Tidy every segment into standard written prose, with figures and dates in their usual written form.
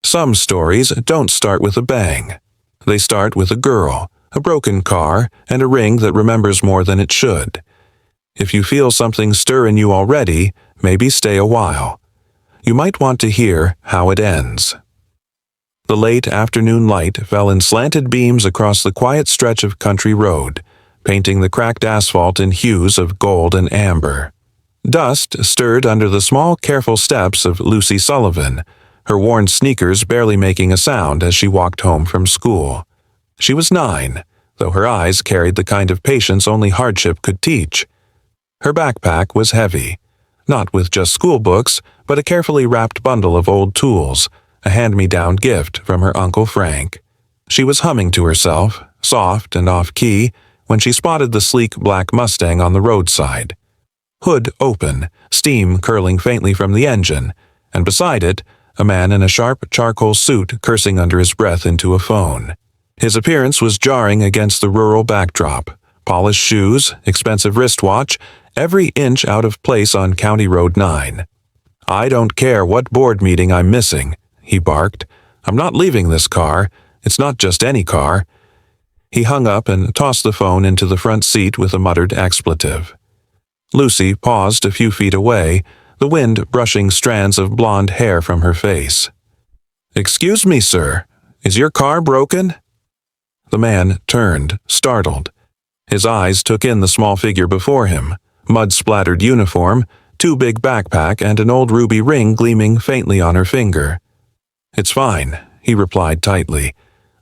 Some stories don't start with a bang. They start with a girl, a broken car, and a ring that remembers more than it should. If you feel something stir in you already, maybe stay a while. You might want to hear how it ends. The late afternoon light fell in slanted beams across the quiet stretch of country road, painting the cracked asphalt in hues of gold and amber. Dust stirred under the small, careful steps of Lucy Sullivan, her worn sneakers barely making a sound as she walked home from school. She was 9, though her eyes carried the kind of patience only hardship could teach. Her backpack was heavy, not with just school books, but a carefully wrapped bundle of old tools, a hand-me-down gift from her Uncle Frank. She was humming to herself, soft and off-key, when she spotted the sleek black Mustang on the roadside. Hood open, steam curling faintly from the engine, and beside it, a man in a sharp charcoal suit cursing under his breath into a phone. His appearance was jarring against the rural backdrop. Polished shoes, expensive wristwatch, every inch out of place on County Road 9. "I don't care what board meeting I'm missing," he barked. "I'm not leaving this car. It's not just any car." He hung up and tossed the phone into the front seat with a muttered expletive. Lucy paused a few feet away, the wind brushing strands of blonde hair from her face. "Excuse me, sir. Is your car broken?" The man turned, startled. His eyes took in the small figure before him, mud-splattered uniform, too big backpack, and an old ruby ring gleaming faintly on her finger. "It's fine," he replied tightly.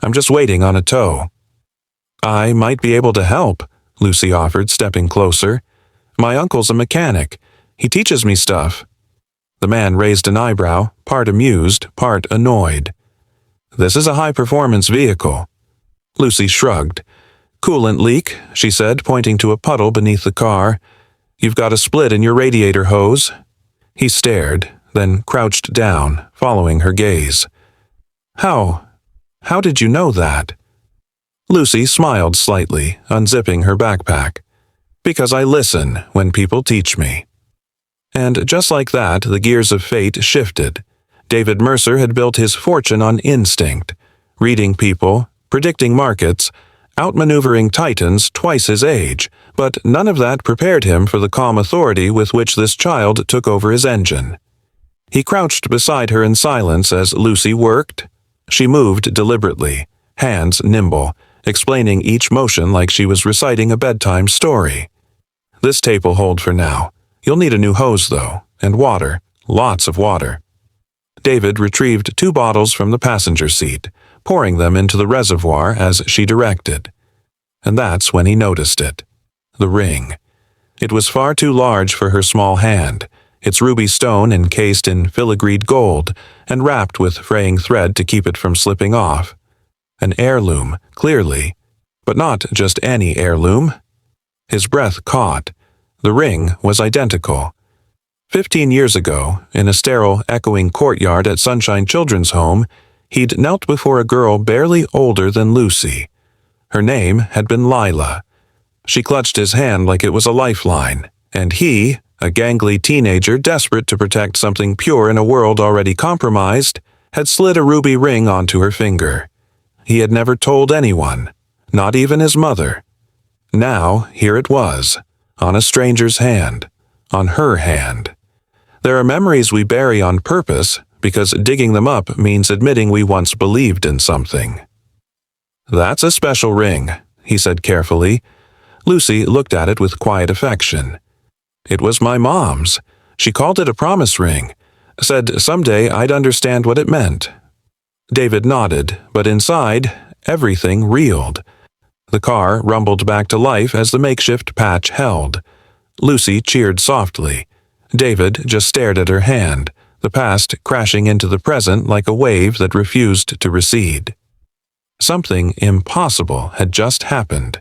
"I'm just waiting on a tow." "I might be able to help," Lucy offered, stepping closer. "My uncle's a mechanic. He teaches me stuff." The man raised an eyebrow, part amused, part annoyed. "This is a high-performance vehicle." Lucy shrugged. "Coolant leak," she said, pointing to a puddle beneath the car. "You've got a split in your radiator hose." He stared, then crouched down, following her gaze. How did you know that?" Lucy smiled slightly, unzipping her backpack. "Because I listen when people teach me." And just like that, the gears of fate shifted. David Mercer had built his fortune on instinct, reading people, predicting markets, outmaneuvering titans twice his age, but none of that prepared him for the calm authority with which this child took over his engine. He crouched beside her in silence as Lucy worked. She moved deliberately, hands nimble, explaining each motion like she was reciting a bedtime story. "This tape will hold for now. You'll need a new hose, though, and water, lots of water." David retrieved 2 bottles from the passenger seat, pouring them into the reservoir as she directed. And that's when he noticed it. The ring. It was far too large for her small hand, its ruby stone encased in filigreed gold and wrapped with fraying thread to keep it from slipping off. An heirloom, clearly, but not just any heirloom. His breath caught. The ring was identical. 15 years ago, in a sterile, echoing courtyard at Sunshine Children's Home, he'd knelt before a girl barely older than Lucy. Her name had been Lila. She clutched his hand like it was a lifeline, and he, a gangly teenager desperate to protect something pure in a world already compromised, had slid a ruby ring onto her finger. He had never told anyone, not even his mother. Now, here it was, on a stranger's hand, on her hand. There are memories we bury on purpose because digging them up means admitting we once believed in something. "That's a special ring," he said carefully. Lucy looked at it with quiet affection. "It was my mom's. She called it a promise ring. Said someday I'd understand what it meant." David nodded, but inside, everything reeled. The car rumbled back to life as the makeshift patch held. Lucy cheered softly. David just stared at her hand, the past crashing into the present like a wave that refused to recede. Something impossible had just happened,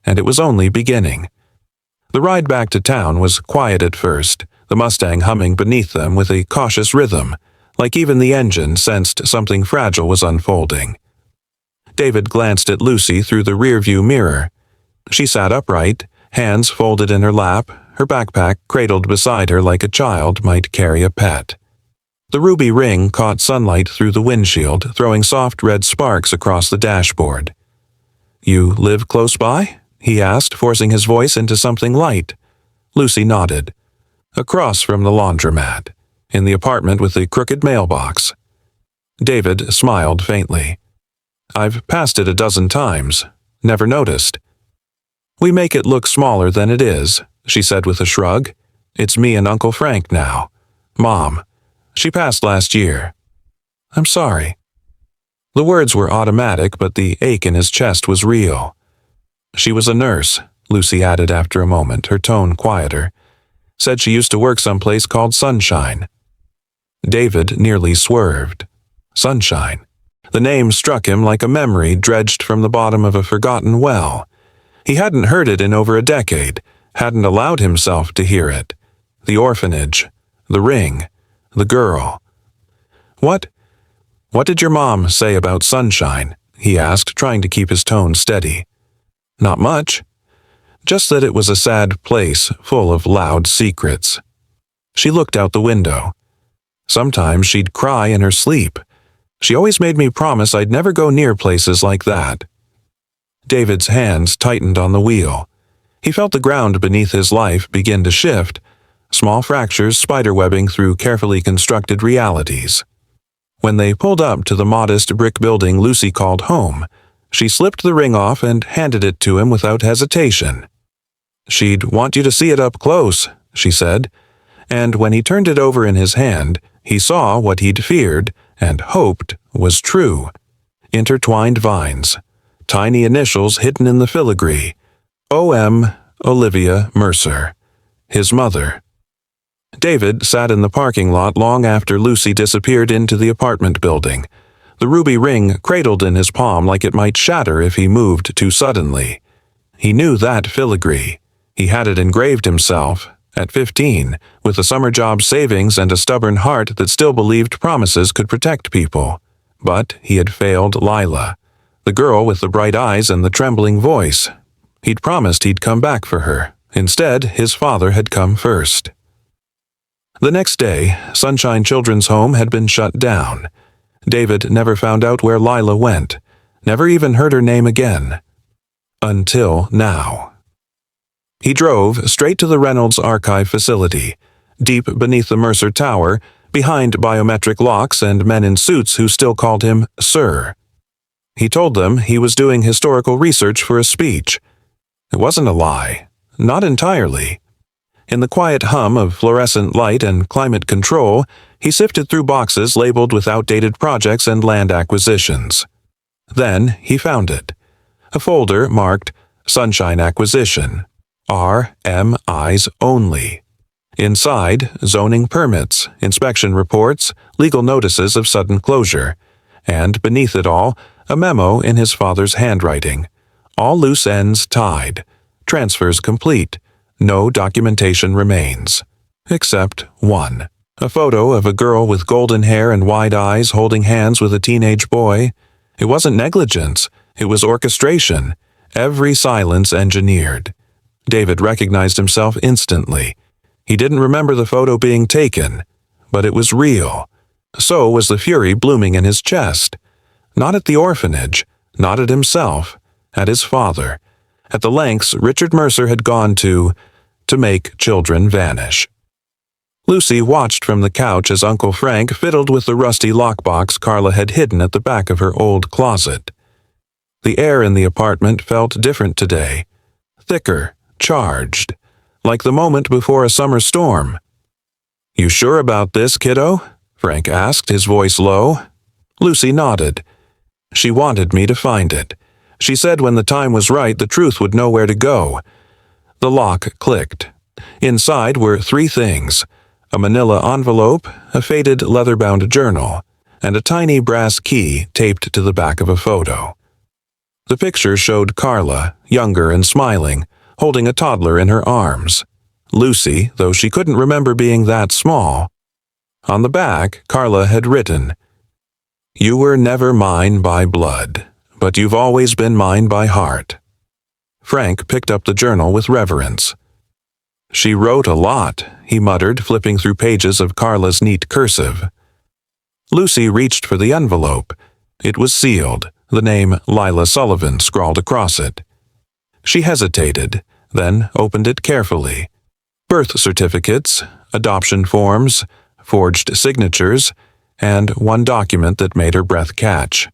and it was only beginning. The ride back to town was quiet at first, the Mustang humming beneath them with a cautious rhythm, like even the engine sensed something fragile was unfolding. David glanced at Lucy through the rearview mirror. She sat upright, hands folded in her lap, her backpack cradled beside her like a child might carry a pet. The ruby ring caught sunlight through the windshield, throwing soft red sparks across the dashboard. "You live close by?" he asked, forcing his voice into something light. Lucy nodded. "Across from the laundromat, in the apartment with the crooked mailbox." David smiled faintly. "I've passed it a dozen times. Never noticed." "We make it look smaller than it is," she said with a shrug. "It's me and Uncle Frank now. Mom. She passed last year." "I'm sorry." The words were automatic, but the ache in his chest was real. "She was a nurse," Lucy added after a moment, her tone quieter. "Said she used to work someplace called Sunshine." David nearly swerved. Sunshine. The name struck him like a memory dredged from the bottom of a forgotten well. He hadn't heard it in over a decade, hadn't allowed himself to hear it. The orphanage, the ring, the girl. What did your mom say about Sunshine?" he asked, trying to keep his tone steady. "Not much. Just that it was a sad place full of loud secrets." She looked out the window. "Sometimes she'd cry in her sleep. She always made me promise I'd never go near places like that." David's hands tightened on the wheel. He felt the ground beneath his life begin to shift, small fractures spiderwebbing through carefully constructed realities. When they pulled up to the modest brick building Lucy called home, she slipped the ring off and handed it to him without hesitation. "She'd want you to see it up close," she said, and when he turned it over in his hand, he saw what he'd feared and hoped was true. Intertwined vines, tiny initials hidden in the filigree. O.M. Olivia Mercer, his mother. David sat in the parking lot long after Lucy disappeared into the apartment building, the ruby ring cradled in his palm like it might shatter if he moved too suddenly. He knew that filigree. He had it engraved himself, at 15, with a summer job savings and a stubborn heart that still believed promises could protect people. But he had failed Lila, the girl with the bright eyes and the trembling voice. He'd promised he'd come back for her. Instead, his father had come first. The next day, Sunshine Children's Home had been shut down. David never found out where Lila went, never even heard her name again. Until now. He drove straight to the Reynolds Archive facility, deep beneath the Mercer Tower, behind biometric locks and men in suits who still called him Sir. He told them he was doing historical research for a speech. It wasn't a lie. Not entirely. In the quiet hum of fluorescent light and climate control, he sifted through boxes labeled with outdated projects and land acquisitions. Then he found it. A folder marked Sunshine Acquisition. RMIs only. Inside, zoning permits, inspection reports, legal notices of sudden closure, and beneath it all, a memo in his father's handwriting. All loose ends tied. Transfers complete. No documentation remains. Except one. A photo of a girl with golden hair and wide eyes holding hands with a teenage boy. It wasn't negligence. It was orchestration. Every silence engineered. David recognized himself instantly. He didn't remember the photo being taken, but it was real. So was the fury blooming in his chest. Not at the orphanage, not at himself, at his father, at the lengths Richard Mercer had gone to make children vanish. Lucy watched from the couch as Uncle Frank fiddled with the rusty lockbox Carla had hidden at the back of her old closet. The air in the apartment felt different today, thicker, charged, like the moment before a summer storm. "You sure about this, kiddo?" Frank asked, his voice low. Lucy nodded. "She wanted me to find it. She said when the time was right, the truth would know where to go." The lock clicked. Inside were 3 things: a manila envelope, a faded leather-bound journal, and a tiny brass key taped to the back of a photo. The picture showed Carla, younger and smiling, holding a toddler in her arms. Lucy, though she couldn't remember being that small. On the back, Carla had written, "You were never mine by blood, but you've always been mine by heart." Frank picked up the journal with reverence. "She wrote a lot," he muttered, flipping through pages of Carla's neat cursive. Lucy reached for the envelope. It was sealed, the name Lila Sullivan scrawled across it. She hesitated, then opened it carefully. Birth certificates, adoption forms, forged signatures, and one document that made her breath catch.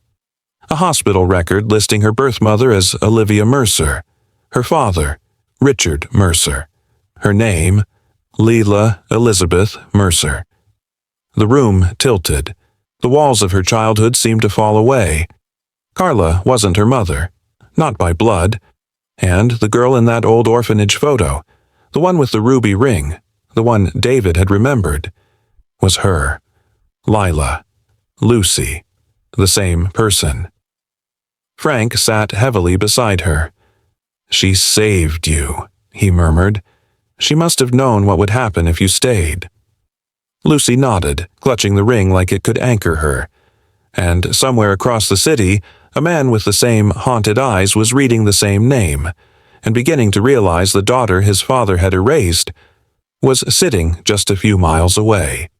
A hospital record listing her birth mother as Olivia Mercer, her father, Richard Mercer, her name, Leila Elizabeth Mercer. The room tilted. The walls of her childhood seemed to fall away. Carla wasn't her mother, not by blood, and the girl in that old orphanage photo, the one with the ruby ring, the one David had remembered, was her. Lila. Lucy. The same person. Frank sat heavily beside her. "She saved you," he murmured. "She must have known what would happen if you stayed." Lucy nodded, clutching the ring like it could anchor her. And somewhere across the city, a man with the same haunted eyes was reading the same name, and beginning to realize the daughter his father had erased was sitting just a few miles away.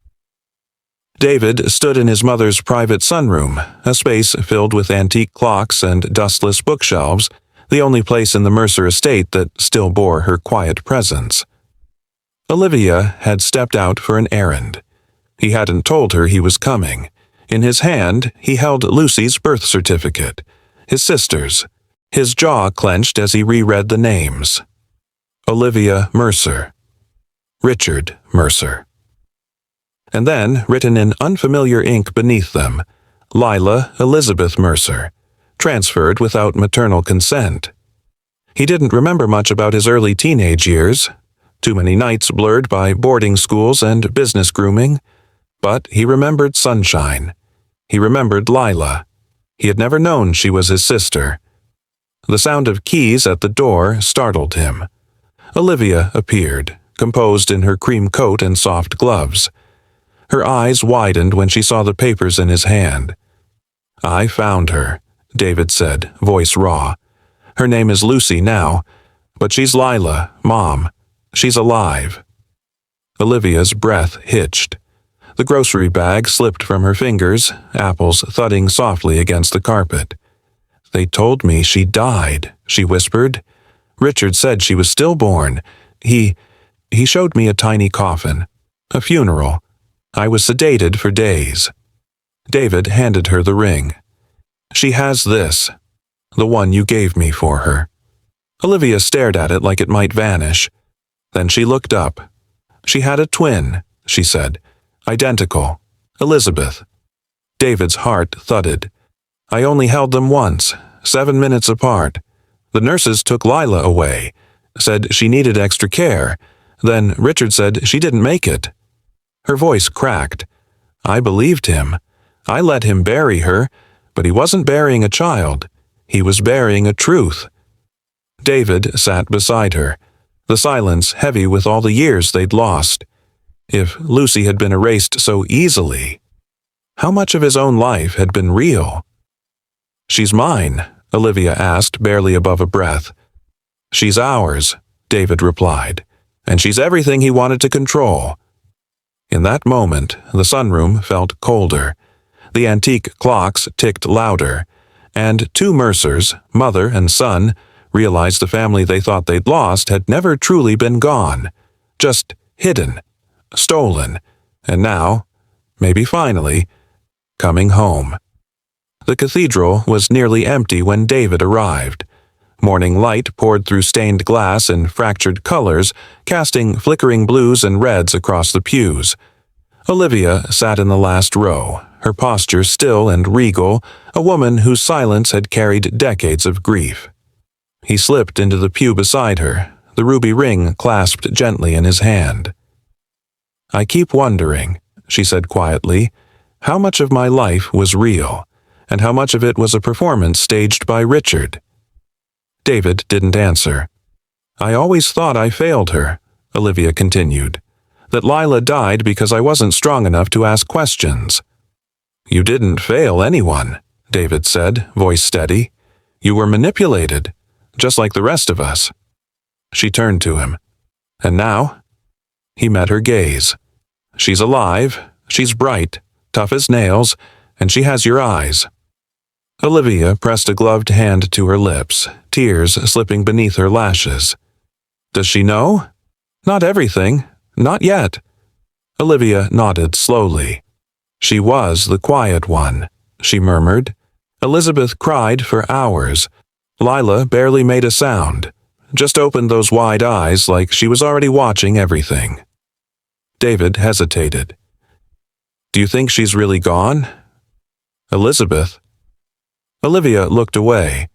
David stood in his mother's private sunroom, a space filled with antique clocks and dustless bookshelves, the only place in the Mercer estate that still bore her quiet presence. Olivia had stepped out for an errand. He hadn't told her he was coming. In his hand, he held Lucy's birth certificate, his sister's. His jaw clenched as he reread the names. Olivia Mercer. Richard Mercer. And then, written in unfamiliar ink beneath them, Lila Elizabeth Mercer, transferred without maternal consent. He didn't remember much about his early teenage years, too many nights blurred by boarding schools and business grooming, but he remembered sunshine. He remembered Lila. He had never known she was his sister. The sound of keys at the door startled him. Olivia appeared, composed in her cream coat and soft gloves. Her eyes widened when she saw the papers in his hand. "I found her," David said, voice raw. "Her name is Lucy now, but she's Lila, Mom. She's alive." Olivia's breath hitched. The grocery bag slipped from her fingers, apples thudding softly against the carpet. "They told me she died," she whispered. "Richard said she was stillborn. He showed me a tiny coffin. A funeral. I was sedated for days." David handed her the ring. "She has this. The one you gave me for her." Olivia stared at it like it might vanish. Then she looked up. "She had a twin," she said. "Identical. Elizabeth." David's heart thudded. "I only held them once, 7 minutes apart. The nurses took Lila away, said she needed extra care. Then Richard said she didn't make it." Her voice cracked. "I believed him. I let him bury her, but he wasn't burying a child. He was burying a truth." David sat beside her, the silence heavy with all the years they'd lost. If Lucy had been erased so easily, how much of his own life had been real? "She's mine," Olivia asked, barely above a breath. "She's ours," David replied, "and she's everything he wanted to control." In that moment, the sunroom felt colder. The antique clocks ticked louder, and two Mercers, mother and son, realized the family they thought they'd lost had never truly been gone, just hidden, stolen, and now, maybe finally, coming home. The cathedral was nearly empty when David arrived. Morning light poured through stained glass in fractured colors, casting flickering blues and reds across the pews. Olivia sat in the last row, her posture still and regal, a woman whose silence had carried decades of grief. He slipped into the pew beside her, the ruby ring clasped gently in his hand. "I keep wondering," she said quietly, "how much of my life was real, and how much of it was a performance staged by Richard." David didn't answer. "I always thought I failed her," Olivia continued, "that Lila died because I wasn't strong enough to ask questions." "You didn't fail anyone," David said, voice steady. "You were manipulated, just like the rest of us." She turned to him. "And now?" He met her gaze. "She's alive, she's bright, tough as nails, and she has your eyes." Olivia pressed a gloved hand to her lips, tears slipping beneath her lashes. "Does she know?" "Not everything. Not yet." Olivia nodded slowly. "She was the quiet one," she murmured. "Elizabeth cried for hours. Lila barely made a sound, just opened those wide eyes like she was already watching everything." David hesitated. "Do you think she's really gone?" "Elizabeth?" Olivia looked away.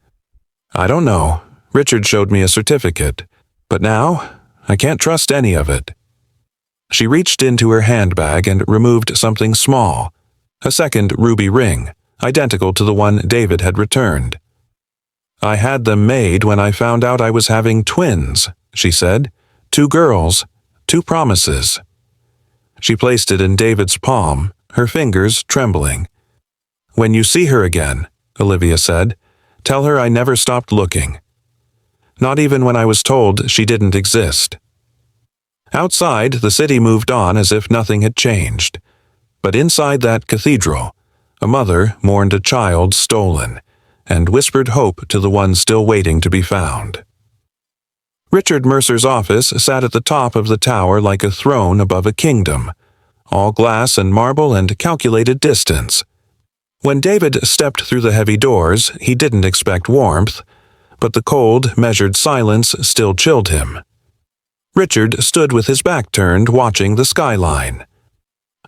"I don't know. Richard showed me a certificate. But now, I can't trust any of it." She reached into her handbag and removed something small, a second ruby ring, identical to the one David had returned. "I had them made when I found out I was having twins," she said. "2 girls, 2 promises." She placed it in David's palm, her fingers trembling. "When you see her again," Olivia said, "tell her I never stopped looking. Not even when I was told she didn't exist." Outside, the city moved on as if nothing had changed. But inside that cathedral, a mother mourned a child stolen, and whispered hope to the one still waiting to be found. Richard Mercer's office sat at the top of the tower like a throne above a kingdom, all glass and marble and calculated distance. When David stepped through the heavy doors, he didn't expect warmth, but the cold, measured silence still chilled him. Richard stood with his back turned, watching the skyline.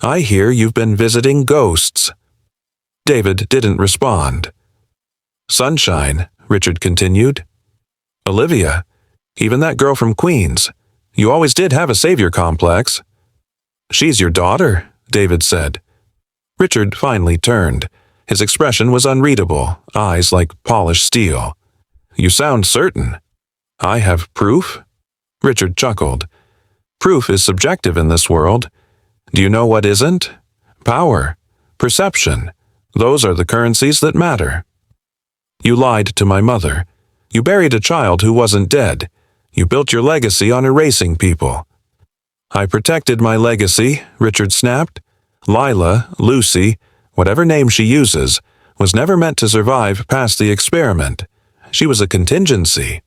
"I hear you've been visiting ghosts." David didn't respond. "Sunshine," Richard continued. "Olivia, even that girl from Queens, you always did have a savior complex." "She's your daughter," David said. Richard finally turned. His expression was unreadable, eyes like polished steel. "You sound certain." "I have proof?" Richard chuckled. "Proof is subjective in this world. Do you know what isn't? Power, perception. Those are the currencies that matter. You lied to my mother. You buried a child who wasn't dead. You built your legacy on erasing people." "I protected my legacy," Richard snapped. "Lila, Lucy, whatever name she uses, was never meant to survive past the experiment. She was a contingency.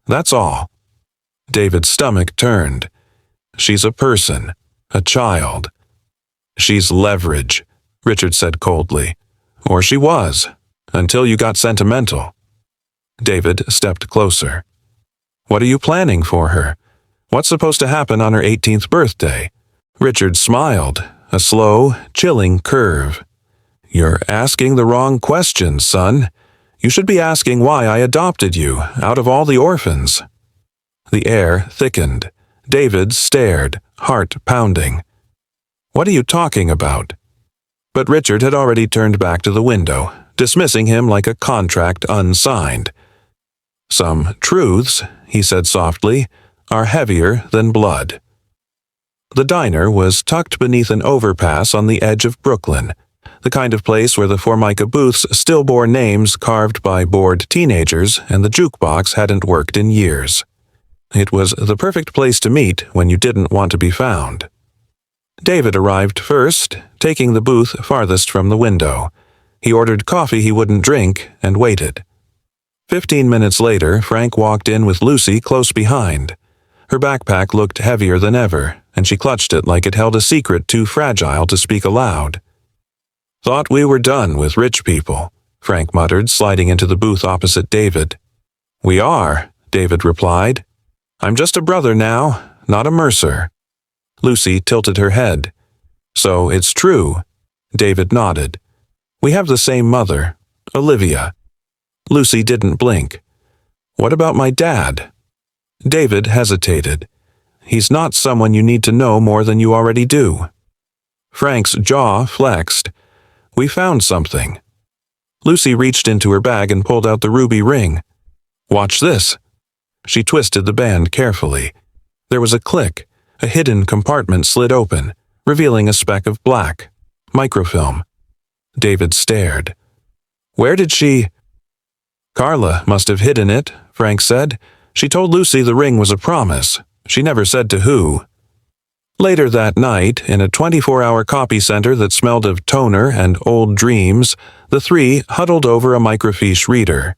That's all." David's stomach turned. "She's a person, a child." "She's leverage," Richard said coldly. "Or she was, until you got sentimental." David stepped closer. "What are you planning for her? What's supposed to happen on her 18th birthday?" Richard smiled, a slow, chilling curve. "You're asking the wrong questions, son. You should be asking why I adopted you, out of all the orphans." The air thickened. David stared, heart pounding. "What are you talking about?" But Richard had already turned back to the window, dismissing him like a contract unsigned. "Some truths," he said softly, "are heavier than blood." The diner was tucked beneath an overpass on the edge of Brooklyn, the kind of place where the Formica booths still bore names carved by bored teenagers and the jukebox hadn't worked in years. It was the perfect place to meet when you didn't want to be found. David arrived first, taking the booth farthest from the window. He ordered coffee he wouldn't drink and waited. 15 minutes later, Frank walked in with Lucy close behind. Her backpack looked heavier than ever, and she clutched it like it held a secret too fragile to speak aloud. "Thought we were done with rich people," Frank muttered, sliding into the booth opposite David. "We are," David replied. "I'm just a brother now, not a Mercer." Lucy tilted her head. "So it's true." David nodded. "We have the same mother, Olivia." Lucy didn't blink. "What about my dad?" David hesitated. "He's not someone you need to know more than you already do." Frank's jaw flexed. "We found something." Lucy reached into her bag and pulled out the ruby ring. "Watch this." She twisted the band carefully. There was a click. A hidden compartment slid open, revealing a speck of black. Microfilm. David stared. "Where did she—" "Carla must have hidden it," Frank said. "She told Lucy the ring was a promise. She never said to who." Later that night, in a 24-hour copy center that smelled of toner and old dreams, the three huddled over a microfiche reader.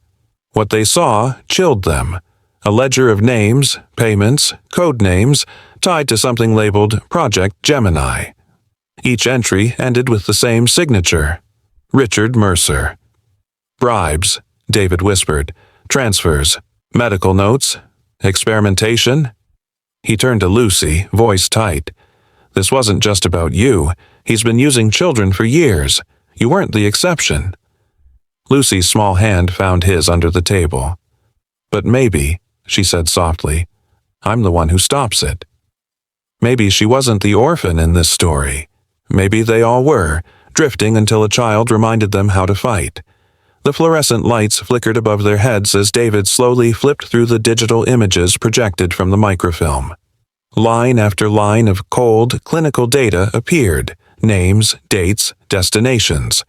What they saw chilled them. A ledger of names, payments, code names, tied to something labeled Project Gemini. Each entry ended with the same signature: Richard Mercer. Bribes, David whispered. Transfers, medical notes, experimentation. He turned to Lucy, voice tight. This wasn't just about you. He's been using children for years. You weren't the exception. Lucy's small hand found his under the table. But maybe, she said softly, I'm the one who stops it. Maybe she wasn't the orphan in this story. Maybe they all were, drifting until a child reminded them how to fight. The fluorescent lights flickered above their heads as David slowly flipped through the digital images projected from the microfilm. Line after line of cold, clinical data appeared: names, dates, destinations.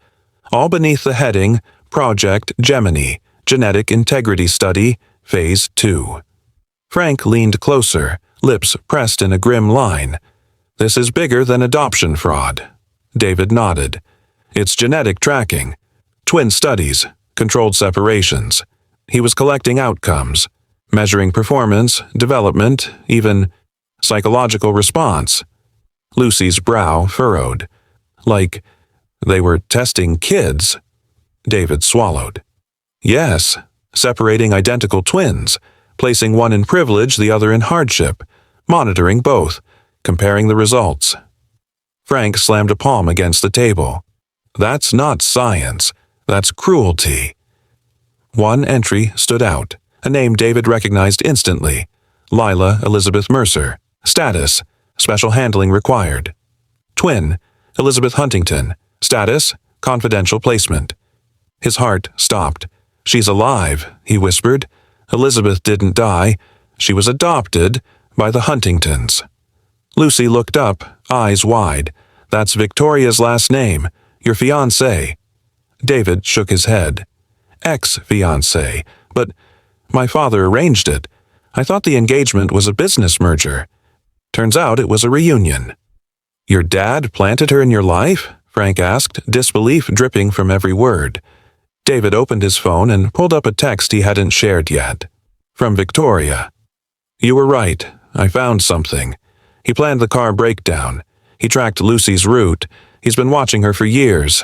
All beneath the heading, Project Gemini, Genetic Integrity Study, Phase 2. Frank leaned closer, lips pressed in a grim line. This is bigger than adoption fraud. David nodded. It's genetic tracking. Twin studies, controlled separations. He was collecting outcomes, measuring performance, development, even psychological response. Lucy's brow furrowed. Like they were testing kids. David swallowed. Yes, separating identical twins, placing one in privilege, the other in hardship, monitoring both, comparing the results. Frank slammed a palm against the table. That's not science. That's cruelty. One entry stood out, a name David recognized instantly. Lila Elizabeth Mercer. Status: special handling required. Twin: Elizabeth Huntington. Status: confidential placement. His heart stopped. She's alive, he whispered. Elizabeth didn't die. She was adopted by the Huntingtons. Lucy looked up, eyes wide. That's Victoria's last name. Your fiancé. David shook his head. Ex-fiancé. But my father arranged it. I thought the engagement was a business merger. Turns out it was a reunion. Your dad planted her in your life? Frank asked, disbelief dripping from every word. David opened his phone and pulled up a text he hadn't shared yet. From Victoria. You were right. I found something. He planned the car breakdown. He tracked Lucy's route. He's been watching her for years.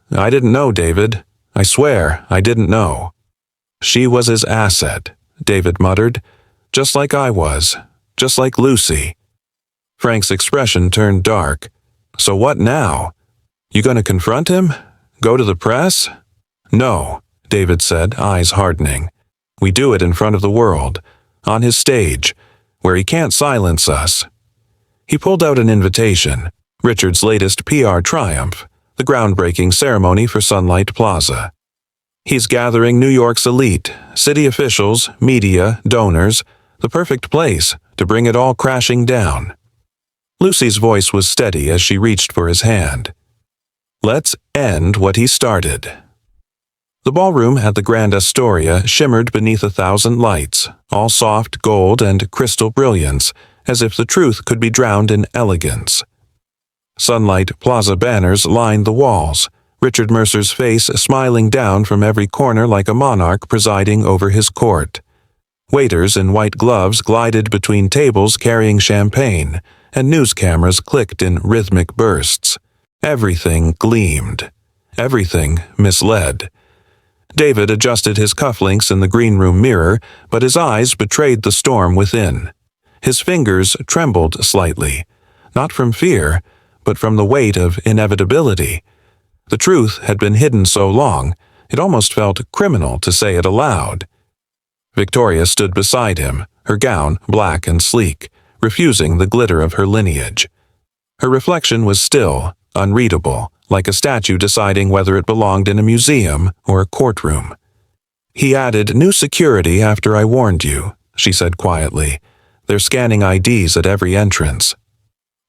I didn't know, David. I swear, I didn't know. She was his asset, David muttered. Just like I was. Just like Lucy. Frank's expression turned dark. So what now? You gonna confront him? Go to the press? No, David said, eyes hardening. We do it in front of the world, on his stage, where he can't silence us. He pulled out an invitation, Richard's latest PR triumph, the groundbreaking ceremony for Sunlight Plaza. He's gathering New York's elite, city officials, media, donors, the perfect place to bring it all crashing down. Lucy's voice was steady as she reached for his hand. Let's end what he started. The ballroom at the Grand Astoria shimmered beneath 1,000 lights, all soft gold and crystal brilliance, as if the truth could be drowned in elegance. Sunlight Plaza banners lined the walls, Richard Mercer's face smiling down from every corner like a monarch presiding over his court. Waiters in white gloves glided between tables carrying champagne, and news cameras clicked in rhythmic bursts. Everything gleamed. Everything misled. David adjusted his cufflinks in the green room mirror, but his eyes betrayed the storm within. His fingers trembled slightly, not from fear, but from the weight of inevitability. The truth had been hidden so long, it almost felt criminal to say it aloud. Victoria stood beside him, her gown black and sleek, refusing the glitter of her lineage. Her reflection was still, unreadable, like a statue deciding whether it belonged in a museum or a courtroom. He added new security after I warned you, she said quietly. They're scanning IDs at every entrance.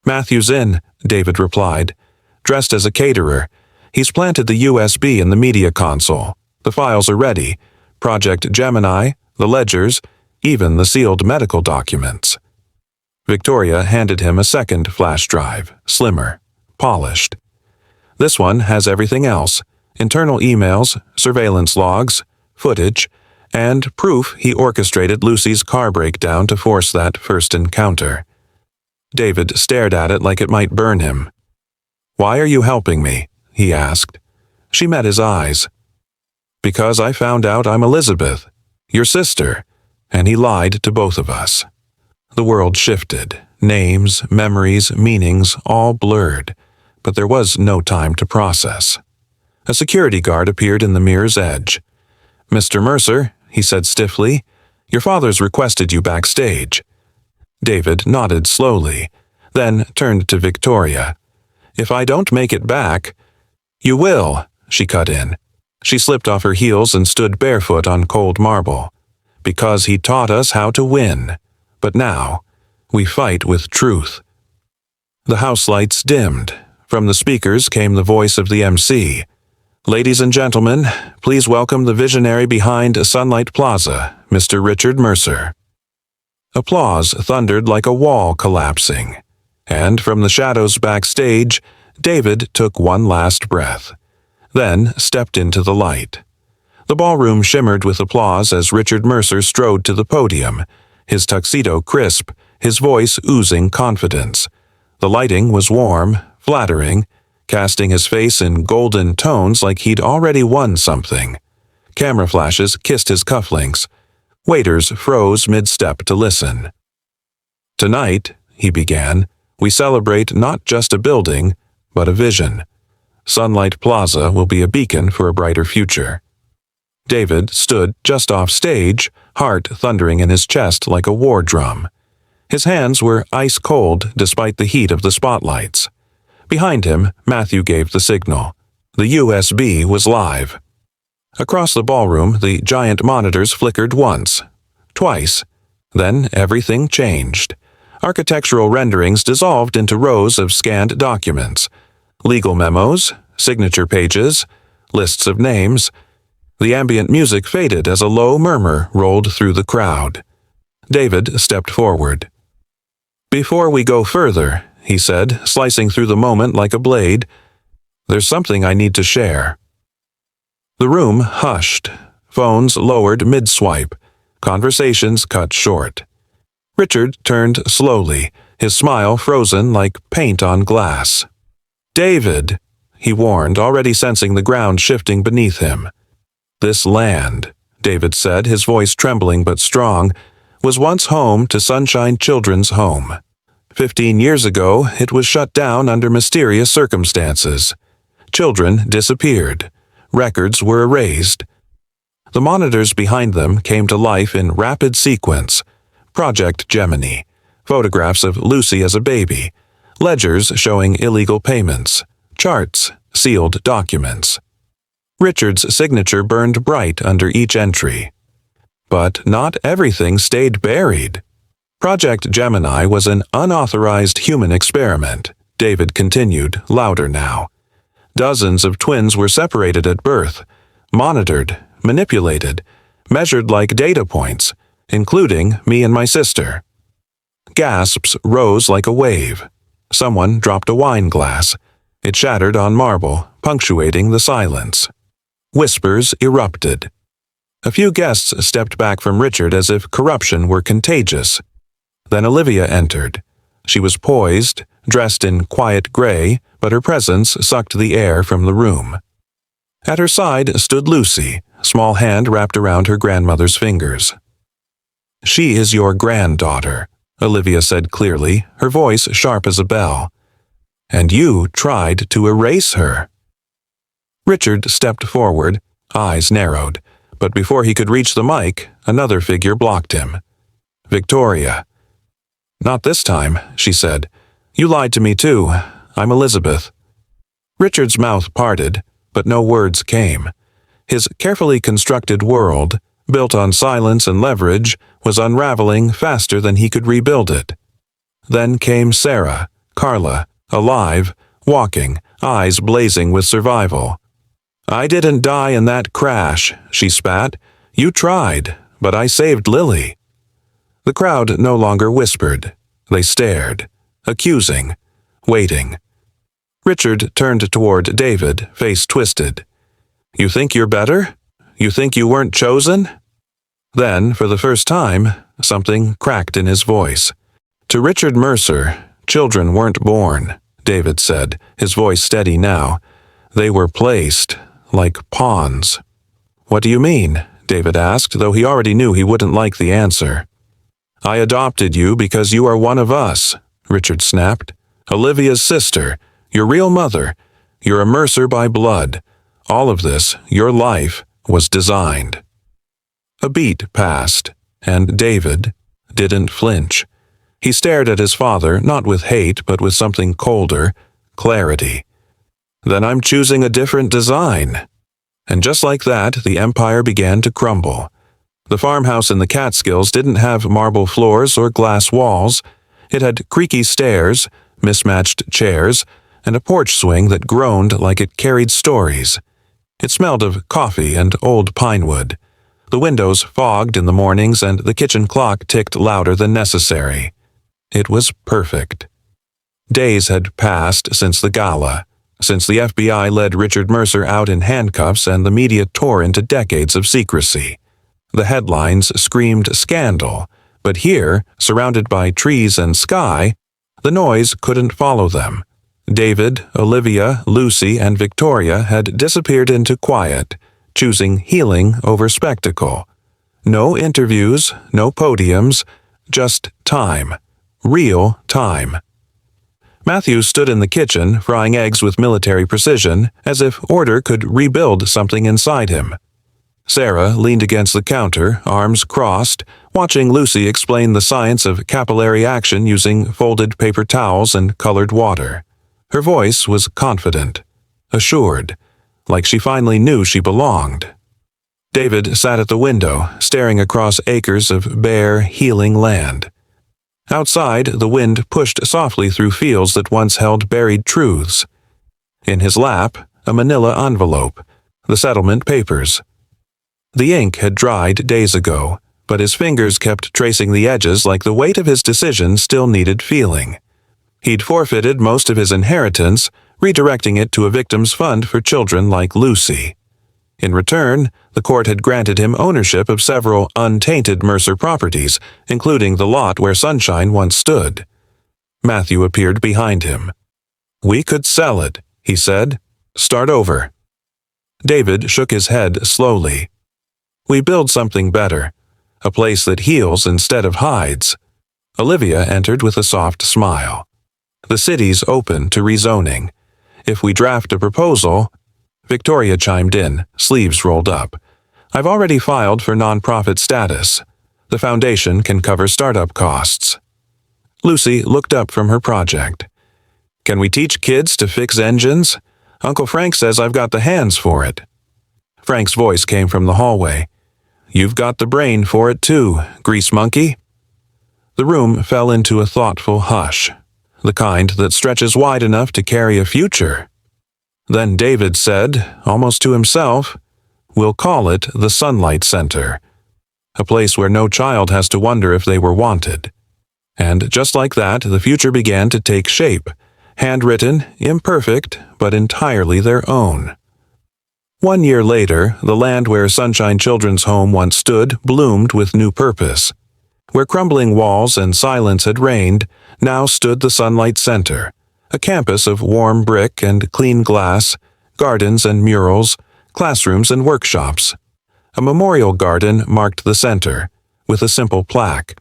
Matthew's in, David replied. Dressed as a caterer. He's planted the USB in the media console. The files are ready. Project Gemini, the ledgers, even the sealed medical documents. Victoria handed him a second flash drive, slimmer, polished. This one has everything else: internal emails, surveillance logs, footage, and proof he orchestrated Lucy's car breakdown to force that first encounter. David stared at it like it might burn him. "Why are you helping me?" he asked. She met his eyes. "Because I found out I'm Elizabeth, your sister," and he lied to both of us. The world shifted. Names, memories, meanings, all blurred, but there was no time to process. A security guard appeared in the mirror's edge. "Mr. Mercer," he said stiffly, "your father's requested you backstage." David nodded slowly, then turned to Victoria. "If I don't make it back—" "You will," she cut in. She slipped off her heels and stood barefoot on cold marble. "Because he taught us how to win. But now, we fight with truth." The house lights dimmed. From the speakers came the voice of the MC. "Ladies and gentlemen, please welcome the visionary behind Sunlight Plaza, Mr. Richard Mercer." Applause thundered like a wall collapsing, and from the shadows backstage, David took one last breath, then stepped into the light. The ballroom shimmered with applause as Richard Mercer strode to the podium, his tuxedo crisp, his voice oozing confidence. The lighting was warm, flattering, casting his face in golden tones like he'd already won something. Camera flashes kissed his cufflinks. Waiters froze mid-step to listen. "Tonight," he began, "we celebrate not just a building, but a vision. Sunlight Plaza will be a beacon for a brighter future." David stood just off stage, heart thundering in his chest like a war drum. His hands were ice-cold despite the heat of the spotlights. Behind him, Matthew gave the signal. The USB was live. Across the ballroom, the giant monitors flickered once, twice. Then everything changed. Architectural renderings dissolved into rows of scanned documents. Legal memos, signature pages, lists of names. The ambient music faded as a low murmur rolled through the crowd. David stepped forward. "Before we go further," he said, slicing through the moment like a blade, "there's something I need to share." The room hushed. Phones lowered mid-swipe. Conversations cut short. Richard turned slowly, his smile frozen like paint on glass. "David," he warned, already sensing the ground shifting beneath him. "This land," David said, his voice trembling but strong, "was once home to Sunshine Children's Home. 15 years ago, it was shut down under mysterious circumstances. Children disappeared. Records were erased." The monitors behind them came to life in rapid sequence. Project Gemini, photographs of Lucy as a baby, ledgers showing illegal payments, charts, sealed documents. Richard's signature burned bright under each entry. But not everything stayed buried. Project Gemini was an unauthorized human experiment, David continued, louder now. Dozens of twins were separated at birth, monitored, manipulated, measured like data points, including me and my sister. Gasps rose like a wave. Someone dropped a wine glass. It shattered on marble, punctuating the silence. Whispers erupted. A few guests stepped back from Richard as if corruption were contagious. Then Olivia entered. She was poised, dressed in quiet gray, but her presence sucked the air from the room. At her side stood Lucy, small hand wrapped around her grandmother's fingers. "She is your granddaughter," Olivia said clearly, her voice sharp as a bell. "And you tried to erase her." Richard stepped forward, eyes narrowed, but before he could reach the mic, another figure blocked him. "Victoria." "Not this time," she said. "You lied to me too. I'm Elizabeth." Richard's mouth parted, but no words came. His carefully constructed world, built on silence and leverage, was unraveling faster than he could rebuild it. Then came Sarah, Carla, alive, walking, eyes blazing with survival. "I didn't die in that crash," she spat. "You tried, but I saved Lily." The crowd no longer whispered. They stared, accusing, waiting. Richard turned toward David, face twisted. "You think you're better? You think you weren't chosen?" Then, for the first time, something cracked in his voice. "To Richard Mercer, children weren't born," David said, his voice steady now. "They were placed, like pawns." "What do you mean?" David asked, though he already knew he wouldn't like the answer. "I adopted you because you are one of us," Richard snapped. "Olivia's sister, your real mother. You're a Mercer by blood. All of this, your life, was designed." A beat passed, and David didn't flinch. He stared at his father, not with hate, but with something colder, clarity. "Then I'm choosing a different design." And just like that, the empire began to crumble. The farmhouse in the Catskills didn't have marble floors or glass walls. It had creaky stairs, mismatched chairs, and a porch swing that groaned like it carried stories. It smelled of coffee and old pine wood. The windows fogged in the mornings, and the kitchen clock ticked louder than necessary. It was perfect. Days had passed since the gala, since the FBI led Richard Mercer out in handcuffs and the media tore into decades of secrecy. The headlines screamed scandal, but here, surrounded by trees and sky, the noise couldn't follow them. David, Olivia, Lucy, and Victoria had disappeared into quiet, choosing healing over spectacle. No interviews, no podiums, just time. Real time. Matthew stood in the kitchen, frying eggs with military precision, as if order could rebuild something inside him. Sarah leaned against the counter, arms crossed, watching Lucy explain the science of capillary action using folded paper towels and colored water. Her voice was confident, assured, like she finally knew she belonged. David sat at the window, staring across acres of bare, healing land. Outside, the wind pushed softly through fields that once held buried truths. In his lap, a manila envelope, the settlement papers. The ink had dried days ago, but his fingers kept tracing the edges like the weight of his decision still needed feeling. He'd forfeited most of his inheritance, redirecting it to a victim's fund for children like Lucy. In return, the court had granted him ownership of several untainted Mercer properties, including the lot where Sunshine once stood. Matthew appeared behind him. "We could sell it," he said. "Start over." David shook his head slowly. "We build something better, a place that heals instead of hides." Olivia entered with a soft smile. "The city's open to rezoning. If we draft a proposal—" Victoria chimed in, sleeves rolled up. "I've already filed for nonprofit status. The foundation can cover startup costs." Lucy looked up from her project. "Can we teach kids to fix engines? Uncle Frank says I've got the hands for it." Frank's voice came from the hallway. "You've got the brain for it too, grease monkey." The room fell into a thoughtful hush, the kind that stretches wide enough to carry a future. Then David said, almost to himself, "We'll call it the Sunlight Center, a place where no child has to wonder if they were wanted." And just like that, the future began to take shape, handwritten, imperfect, but entirely their own. 1 year later, the land where Sunshine Children's Home once stood bloomed with new purpose. Where crumbling walls and silence had reigned, now stood the Sunlight Center, a campus of warm brick and clean glass, gardens and murals, classrooms and workshops. A memorial garden marked the center, with a simple plaque.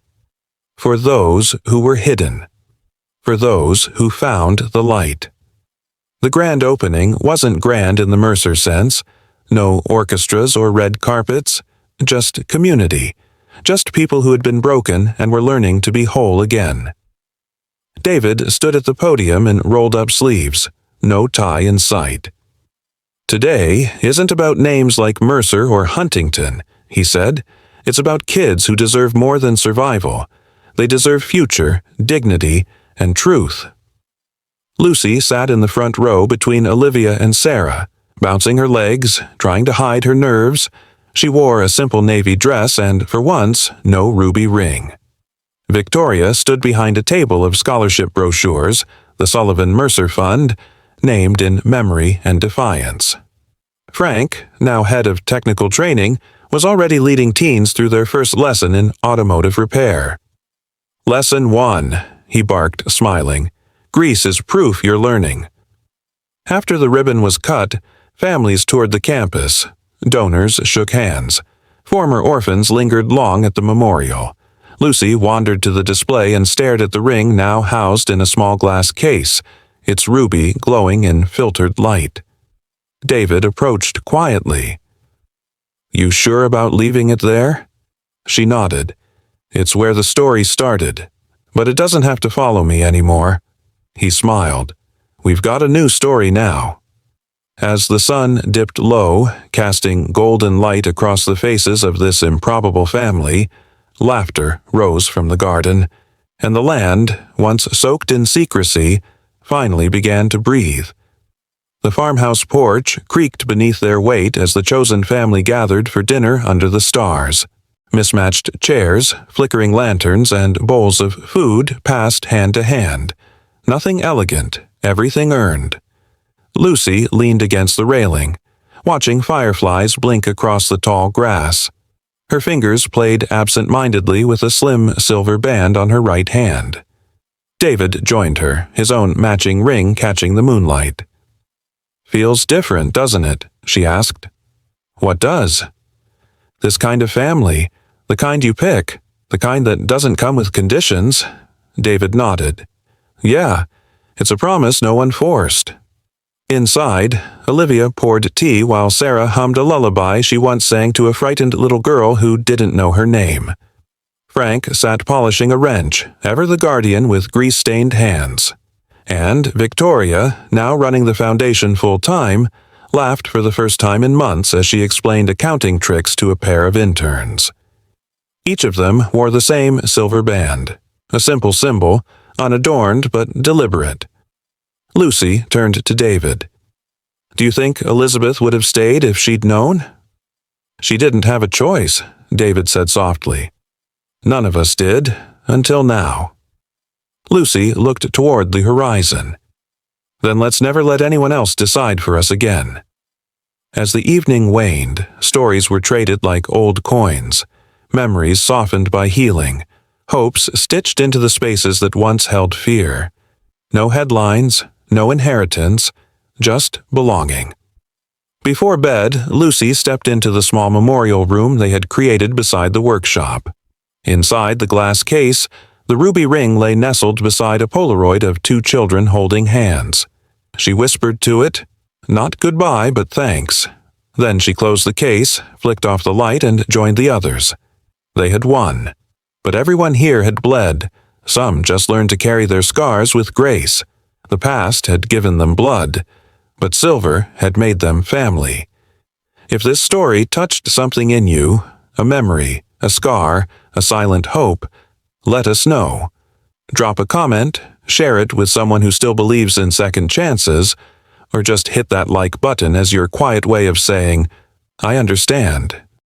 For those who were hidden. For those who found the light. The grand opening wasn't grand in the Mercer sense. No orchestras or red carpets. Just community. Just people who had been broken and were learning to be whole again. David stood at the podium in rolled-up sleeves, no tie in sight. "Today isn't about names like Mercer or Huntington," he said. "It's about kids who deserve more than survival. They deserve future, dignity, and truth." Lucy sat in the front row between Olivia and Sarah, bouncing her legs, trying to hide her nerves. She wore a simple navy dress and, for once, no ruby ring. Victoria stood behind a table of scholarship brochures, the Sullivan Mercer Fund, named in memory and defiance. Frank, now head of technical training, was already leading teens through their first lesson in automotive repair. "Lesson 1, he barked, smiling. "Grease is proof you're learning." After the ribbon was cut, families toured the campus. Donors shook hands. Former orphans lingered long at the memorial. Lucy wandered to the display and stared at the ring now housed in a small glass case, its ruby glowing in filtered light. David approached quietly. "You sure about leaving it there?" She nodded. "It's where the story started, but it doesn't have to follow me anymore." He smiled. "We've got a new story now." As the sun dipped low, casting golden light across the faces of this improbable family, laughter rose from the garden, and the land, once soaked in secrecy, finally began to breathe. The farmhouse porch creaked beneath their weight as the chosen family gathered for dinner under the stars. Mismatched chairs, flickering lanterns, and bowls of food passed hand to hand. Nothing elegant, everything earned. Lucy leaned against the railing, watching fireflies blink across the tall grass. Her fingers played absent-mindedly with a slim silver band on her right hand. David joined her, his own matching ring catching the moonlight. "Feels different, doesn't it?" she asked. "What does?" "This kind of family, the kind you pick, the kind that doesn't come with conditions." David nodded. "Yeah, it's a promise no one forced." Inside, Olivia poured tea while Sarah hummed a lullaby she once sang to a frightened little girl who didn't know her name. Frank sat polishing a wrench, ever the guardian with grease-stained hands. And Victoria, now running the foundation full-time, laughed for the first time in months as she explained accounting tricks to a pair of interns. Each of them wore the same silver band, a simple symbol, unadorned but deliberate. Lucy turned to David. "Do you think Elizabeth would have stayed if she'd known?" "She didn't have a choice," David said softly. "None of us did, until now." Lucy looked toward the horizon. "Then let's never let anyone else decide for us again." As the evening waned, stories were traded like old coins, memories softened by healing, hopes stitched into the spaces that once held fear. No headlines, no inheritance, just belonging. Before bed, Lucy stepped into the small memorial room they had created beside the workshop. Inside the glass case, the ruby ring lay nestled beside a Polaroid of two children holding hands. She whispered to it, not goodbye, but thanks. Then she closed the case, flicked off the light, and joined the others. They had won. But everyone here had bled. Some just learned to carry their scars with grace. The past had given them blood, but silver had made them family. If this story touched something in you, a memory, a scar, a silent hope, let us know. Drop a comment, share it with someone who still believes in second chances, or just hit that like button as your quiet way of saying, "I understand."